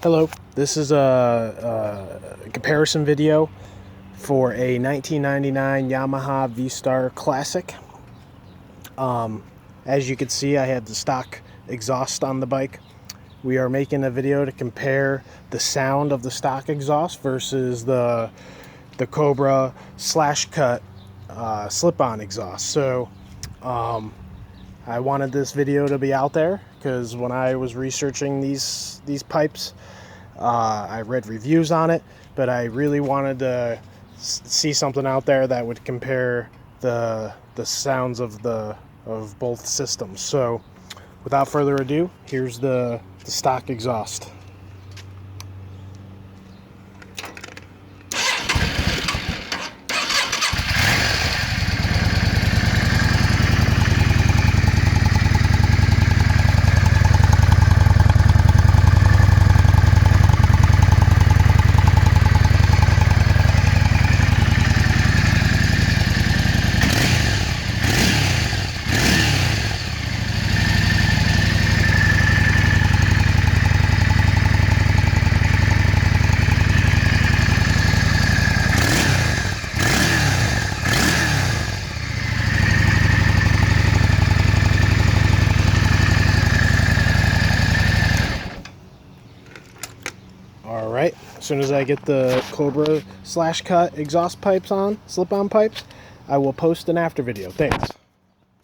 Hello, this is a comparison video for a 1999 Yamaha Vstar Classic. As you can see, I had the stock exhaust on the bike. We are making a video to compare the sound of the stock exhaust versus the Cobra slash cut slip-on exhaust. So I wanted this video to be out there because when I was researching these pipes, I read reviews on it, but I really wanted to see something out there that would compare the sounds of both systems. So without further ado, here's the stock exhaust. Alright, as soon as I get the Cobra slash cut exhaust pipes on, slip-on pipes, I will post an after video. Thanks.